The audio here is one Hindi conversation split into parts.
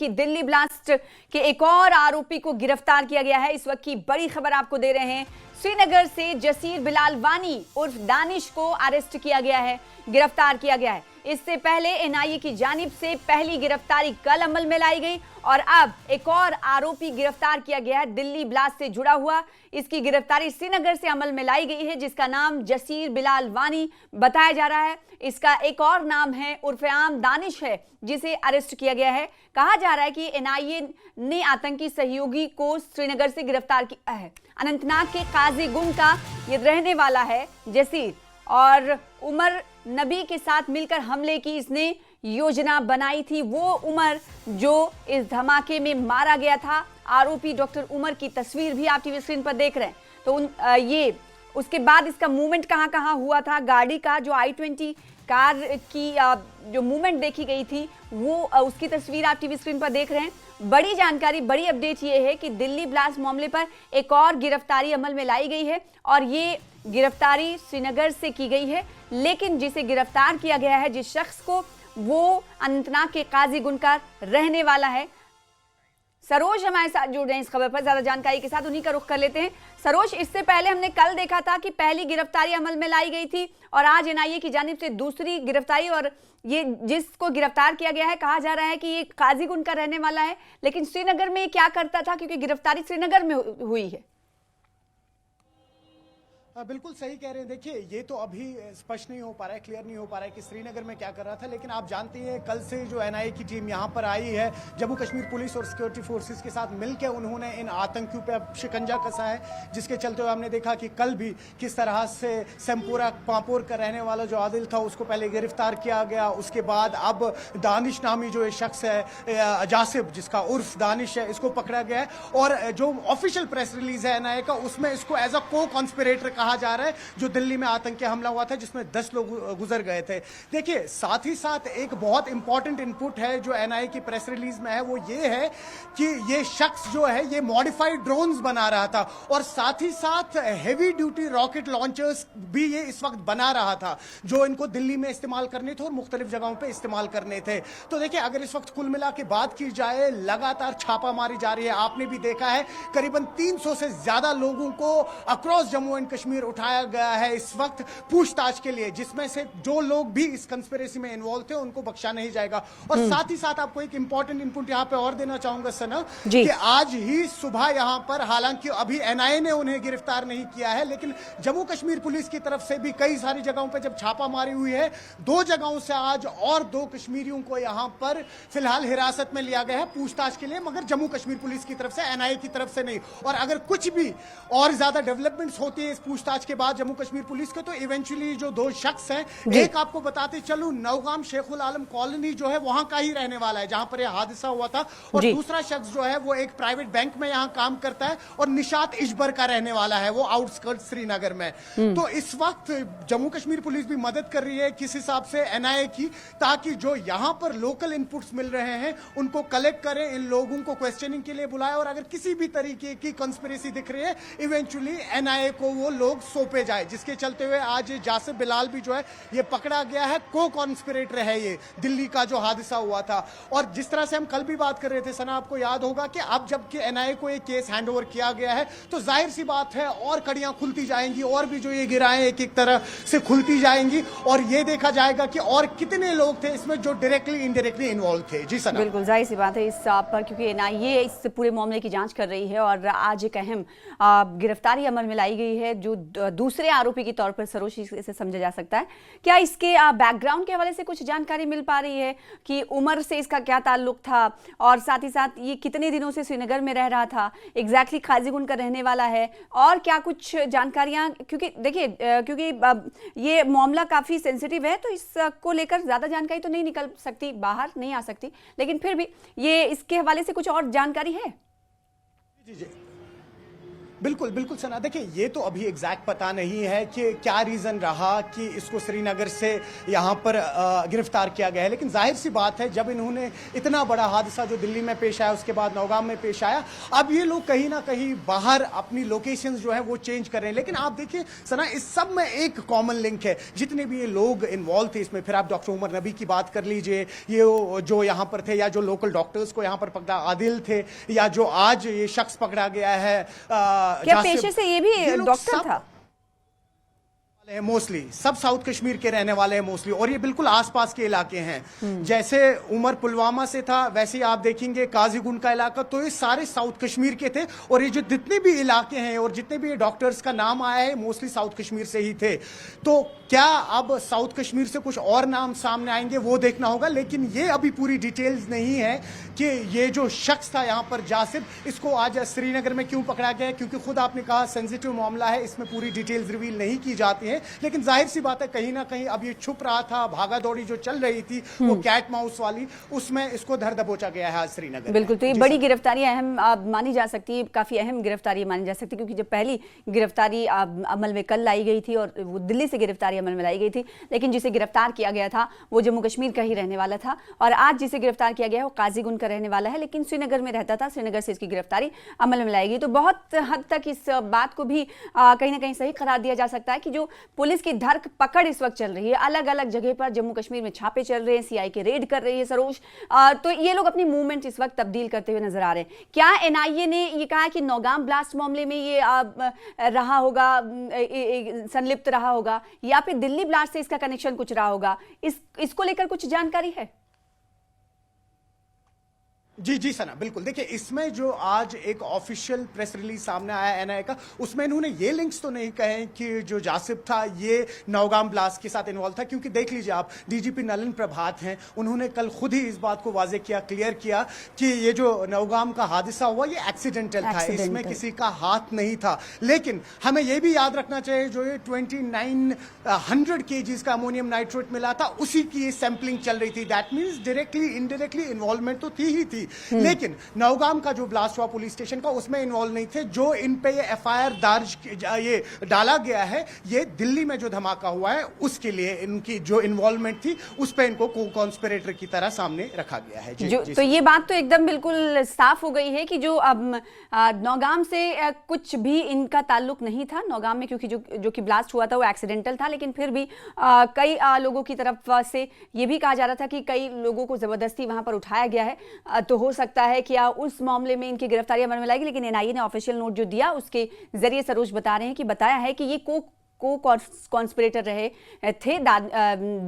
कि दिल्ली ब्लास्ट के एक और आरोपी को गिरफ्तार किया गया है। इस वक्त की बड़ी खबर आपको दे रहे हैं। श्रीनगर से जसीर बिलाल वानी उर्फ दानिश को अरेस्ट किया गया है, गिरफ्तार किया गया है। इससे पहले एनआईए की जानिब से पहली गिरफ्तारी कल अमल में लाई गई और अब एक और आरोपी गिरफ्तार किया गया है दिल्ली ब्लास्ट से जुड़ा हुआ। इसकी गिरफ्तारी श्रीनगर से अमल में लाई गई है, जिसका नाम जसीर बिलाल वानी बताया जा रहा है। इसका एक और नाम है उर्फ आम दानिश है, जिसे अरेस्ट किया गया है। कहा जा रहा है कि एनआईए ने आतंकी सहयोगी को श्रीनगर से गिरफ्तार किया है। अनंतनाग के काजीगुंड का ये रहने वाला है जसीर और उमर नबी के साथ मिलकर हमले की इसने योजना बनाई थी। वो उमर जो इस धमाके में मारा गया था, आरोपी डॉक्टर उमर की तस्वीर भी आप टीवी स्क्रीन पर देख रहे हैं। तो ये उसके बाद इसका मूवमेंट कहां कहां हुआ था, गाड़ी का जो i20 कार की जो मूवमेंट देखी गई थी वो उसकी तस्वीर आप टीवी स्क्रीन पर देख रहे हैं। बड़ी जानकारी, बड़ी अपडेट ये है कि दिल्ली ब्लास्ट मामले पर एक और गिरफ्तारी अमल में लाई गई है और ये गिरफ्तारी श्रीनगर से की गई है, लेकिन जिसे गिरफ्तार किया गया है, जिस शख्स को, वो अनंतनाग के काजीगुंड का रहने वाला है। सरोज हमारे साथ जुड़ रहे हैं इस खबर पर ज्यादा जानकारी के साथ, उन्हीं का रुख कर लेते हैं। सरोज, इससे पहले हमने कल देखा था कि पहली गिरफ्तारी अमल में लाई गई थी और आज एनआईए की जानिब से दूसरी गिरफ्तारी, और ये जिसको गिरफ्तार किया गया है कहा जा रहा है कि ये काजीगुंड का रहने वाला है, लेकिन श्रीनगर में क्या करता था, क्योंकि गिरफ्तारी श्रीनगर में हुई है। बिल्कुल सही कह रहे हैं। देखिए, ये तो अभी स्पष्ट नहीं हो पा रहा है, क्लियर नहीं हो पा रहा है कि श्रीनगर में क्या कर रहा था, लेकिन आप जानते हैं कल से जो एनआईए की टीम यहाँ पर आई है, जम्मू कश्मीर पुलिस और सिक्योरिटी फोर्सेस के साथ मिलकर उन्होंने इन आतंकियों पे अब शिकंजा कसा है, जिसके चलते हुए हमने देखा कि कल भी किस तरह से सेमपुरा पांपोर का रहने वाला जो आदिल था उसको पहले गिरफ्तार किया गया। उसके बाद अब दानिश नामी जो शख्स है, जासिब जिसका उर्फ दानिश है, इसको पकड़ा गया है और जो ऑफिशियल प्रेस रिलीज है एनआईए का, उसमें इसको एज अ को कॉन्स्पिरेटर कहा जा रहा है, जो दिल्ली में आतंकी हमला हुआ था जिसमें 10 लोग गुजर गए थे। देखिए, साथ ही साथ एक बहुत इंपॉर्टेंट इनपुट है जो एनआईए की प्रेस रिलीज में है, वो ये है कि ये शख्स जो है ये मॉडिफाइड ड्रोन्स बना रहा था और साथ ही साथ हेवी ड्यूटी रॉकेट लॉन्चर्स भी ये इस वक्त बना रहा था, जो इनको दिल्ली में इस्तेमाल करने थे और मुख्तलिफ जगहों पर इस्तेमाल करने थे। तो देखिए, अगर इस वक्त कुल मिला के बात की जाए, लगातार छापा मारी जा रही है। आपने भी देखा है करीबन 300 से ज्यादा लोगों को अक्रॉस जम्मू एंड कश्मीर उठाया गया है इस वक्त पूछताछ के लिए, जिसमें से जो लोग भी इस कंस्पिरेसी में इन्वॉल्व थे उनको बख्शा नहीं जाएगा। और साथ ही साथ आपको एक इंपॉर्टेंट इनपुट यहां पे और देना चाहूंगा सना, कि आज ही सुबह यहां पर, हालांकि अभी एनआईए ने उन्हें गिरफ्तार नहीं किया है, लेकिन जम्मू कश्मीर पुलिस की तरफ से भी कई सारी जगहों पर जब छापामारी हुई है, 2 जगहों से आज और 2 कश्मीरियों को यहां पर फिलहाल हिरासत में लिया गया है पूछताछ के लिए, मगर जम्मू कश्मीर पुलिस की तरफ से, एनआईए की तरफ से नहीं। और अगर कुछ भी और ज्यादा डेवलपमेंट्स होती है इस पूछताछ के बाद जम्मू कश्मीर पुलिस के, तो इवेंचुअली जो 2 शख्स हैं, एक आपको बताते चलूं, नौगाम शेखुल आलम कॉलोनी जो है वहां का ही रहने वाला है जहां पर यह हादसा हुआ था, और दूसरा शख्स जो है वो एक प्राइवेट बैंक में यहां काम करता है और निशात इजबर का रहने वाला है, वो आउटस्कर्ट श्रीनगर में। तो इस वक्त जम्मू कश्मीर पुलिस भी मदद कर रही है किस हिसाब से एनआईए की, ताकि जो यहां पर लोकल इनपुट्स मिल रहे हैं उनको कलेक्ट करें, इन लोगों को क्वेश्चनिंग के लिए बुलाए और अगर किसी भी तरीके की कंस्पिरेसी दिख रही है, इवेंचुअली एनआईए को वो लोग सौंपे जाए, जिसके चलते हुए आज जासिब बिलाल भी जो है ये पकड़ा गया है। को कॉन्स्पिरेटर है ये दिल्ली का जो हादसा हुआ था। और जिस तरह से हम कल भी बात कर रहे थे सना, आपको याद होगा कि अब जबकि एनआईए को ये केस हैंडओवर किया गया है, तो जाहिर सी बात है और कड़ियां खुलती जाएंगी और भी जो ये गिराएं एक एक तरह से खुलती जाएंगी और ये देखा जाएगा कि और कितने लोग थे इसमें जो डायरेक्टली इनडायरेक्टली इन्वॉल्व थे। जी सना, बिल्कुल जाहिर सी बात है इस पर, क्योंकि एनआईए इस पूरे मामले की जांच कर रही है और आज एक अहम गिरफ्तारी अमल में लाई गई है जो दूसरे आरोपी के तौर पर सरोज इसे समझा जा सकता है। क्या इसके बैकग्राउंड के हवाले से कुछ जानकारी मिल पा रही है कि उमर से इसका क्या ताल्लुक था और साथ ही साथ ये कितने दिनों से श्रीनगर में रह रहा था, एग्जैक्टली काजीगुंड का रहने वाला है, और क्या कुछ जानकारियां, क्योंकि देखिए क्योंकि ये मामला काफी सेंसिटिव है, तो इसको लेकर ज्यादा जानकारी तो नहीं निकल सकती, बाहर नहीं आ सकती, लेकिन फिर भी ये इसके हवाले से कुछ और जानकारी है? जी जी बिल्कुल बिल्कुल सना, देखिए ये तो अभी एग्जैक्ट पता नहीं है कि क्या रीज़न रहा कि इसको श्रीनगर से यहाँ पर गिरफ्तार किया गया है, लेकिन जाहिर सी बात है जब इन्होंने इतना बड़ा हादसा जो दिल्ली में पेश आया, उसके बाद नौगाम में पेश आया, अब ये लोग कहीं ना कहीं बाहर अपनी लोकेशंस जो है वो चेंज कर रहे हैं। लेकिन आप देखिए सना, इस सब में एक कॉमन लिंक है, जितने भी ये लोग इन्वॉल्व थे इसमें, फिर आप डॉक्टर उमर नबी की बात कर लीजिए, ये जो यहाँ पर थे, या जो लोकल डॉक्टर्स को यहाँ पर पकड़ा आदिल थे, या जो आज ये शख्स पकड़ा गया है क्या पेशे से ये भी डॉक्टर था? मोस्टली सब साउथ कश्मीर के रहने वाले हैं मोस्टली, और ये बिल्कुल आसपास के इलाके हैं। जैसे उमर पुलवामा से था, वैसे ही आप देखेंगे काजीगुंड का इलाका, तो ये सारे साउथ कश्मीर के थे। और ये जो जितने भी इलाके हैं और जितने भी डॉक्टर्स का नाम आया है, मोस्टली साउथ कश्मीर से ही थे। तो क्या अब साउथ कश्मीर से कुछ और नाम सामने आएंगे वो देखना होगा, लेकिन ये अभी पूरी डिटेल्स नहीं है कि ये जो शख्स था यहाँ पर जासिब, इसको आज श्रीनगर में क्यों पकड़ा गया है, क्योंकि खुद आपने कहा सेंसिटिव मामला है, इसमें पूरी डिटेल्स रिवील नहीं की जाती है। लेकिन जाहिर सी बात है कहीं ना कहीं अब ये छुप रहा था, भागा दौड़ी जो चल रही थी वो कैट माउस वाली, उसमें इसको धर दबोचा गया है आज श्रीनगर। बिल्कुल, तो ये बड़ी गिरफ्तारी अहम मानी जा सकती है, काफी अहम गिरफ्तारी मानी जा सकती है, क्योंकि जब पहली गिरफ्तारी अमल में कल लाई गई थी और वो दिल्ली से गिरफ्तारी अमल में लाई गई थी, लेकिन जिसे गिरफ्तार किया गया था वो जम्मू कश्मीर का ही रहने वाला था, और आज जिसे गिरफ्तार किया गया है वो काजीगुंड का रहने वाला है, लेकिन श्रीनगर में रहता था। श्रीनगर से इसकी गिरफ्तारी अमल में लाई गई। तो बहुत हद तक इस बात को भी कहीं ना कहीं सही करार दिया जा सकता है कि जो पुलिस की धर पकड़ इस वक्त चल रही है, अलग अलग जगह पर जम्मू कश्मीर में छापे चल रहे हैं, सीआई के रेड कर रही है सरोज, तो ये लोग अपनी मूवमेंट इस वक्त तब्दील करते हुए नजर आ रहे हैं। क्या एनआईए ने ये कहा कि नौगाम ब्लास्ट मामले में ये रहा होगा, संलिप्त रहा होगा, या फिर दिल्ली ब्लास्ट से इसका कनेक्शन कुछ रहा होगा? इसको लेकर कुछ जानकारी है? जी जी सना, बिल्कुल। देखिए इसमें जो आज एक ऑफिशियल प्रेस रिलीज सामने आया एनआईए का, उसमें इन्होंने ये लिंक्स तो नहीं कहे कि जो जासिब था ये नौगाम ब्लास्ट के साथ इन्वॉल्व था, क्योंकि देख लीजिए आप, डीजीपी नलिन प्रभात हैं, उन्होंने कल खुद ही इस बात को वाजे किया, क्लियर किया कि ये जो नौगाम का हादसा हुआ ये एक्सीडेंटल था, इसमें किसी का हाथ नहीं था। लेकिन हमें यह भी याद रखना चाहिए, जो ये 2900 kgs का अमोनियम नाइट्रेट मिला था, उसी की सैंपलिंग चल रही थी। That means directly indirectly involvement तो थी ही थी, लेकिन नौगाम का जो ब्लास्ट हुआ पुलिस स्टेशन का, उसमें इन्वॉल्व नहीं थे। जो इन पे ये एफआईआर दर्ज ये डाला गया है, ये दिल्ली में जो धमाका हुआ है उसके लिए इनकी जो इन्वॉल्वमेंट थी उस पे इनको को-कॉन्स्पिरेटर की तरह सामने रखा गया है। तो ये बात तो एकदम बिल्कुल साफ हो गई है कि जो अब नौगाम से कुछ भी इनका ताल्लुक नहीं था नौगाम में, क्योंकि जो कि ब्लास्ट हुआ था वो एक्सीडेंटल था, लेकिन फिर भी कई लोगों की तरफ से ये भी कहा जा रहा था कि कई लोगों को जबरदस्ती वहां पर उठाया गया है, तो हो सकता है कि उस मामले में इनकी गिरफ्तारी अमल में लाएगी। लेकिन एनआईए ने ऑफिशियल नोट जो दिया उसके जरिए सरोज बता रहे हैं कि बताया है कि ये कॉन्स्पिरेटर रहे थे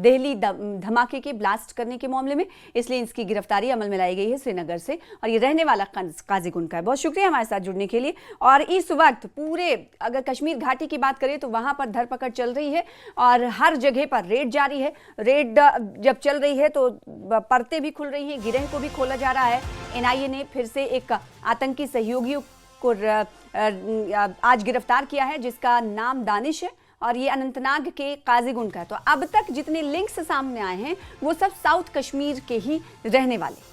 दिल्ली धमाके के ब्लास्ट करने के मामले में, इसलिए इसकी गिरफ्तारी अमल में लाई गई है श्रीनगर से, और ये रहने वाला काजीगुंड का है। बहुत शुक्रिया हमारे साथ जुड़ने के लिए। और इस वक्त पूरे अगर कश्मीर घाटी की बात करें तो वहां पर धरपकड़ चल रही है और हर जगह पर रेड जारी है। रेड जब चल रही है तो परतें भी खुल रही हैं, गिरह को भी खोला जा रहा है। एनआईए ने फिर से एक आतंकी सहयोगियों को आज गिरफ्तार किया है जिसका नाम दानिश है, और ये अनंतनाग के काजीगुंड का है। तो अब तक जितने लिंक्स सामने आए हैं वो सब साउथ कश्मीर के ही रहने वाले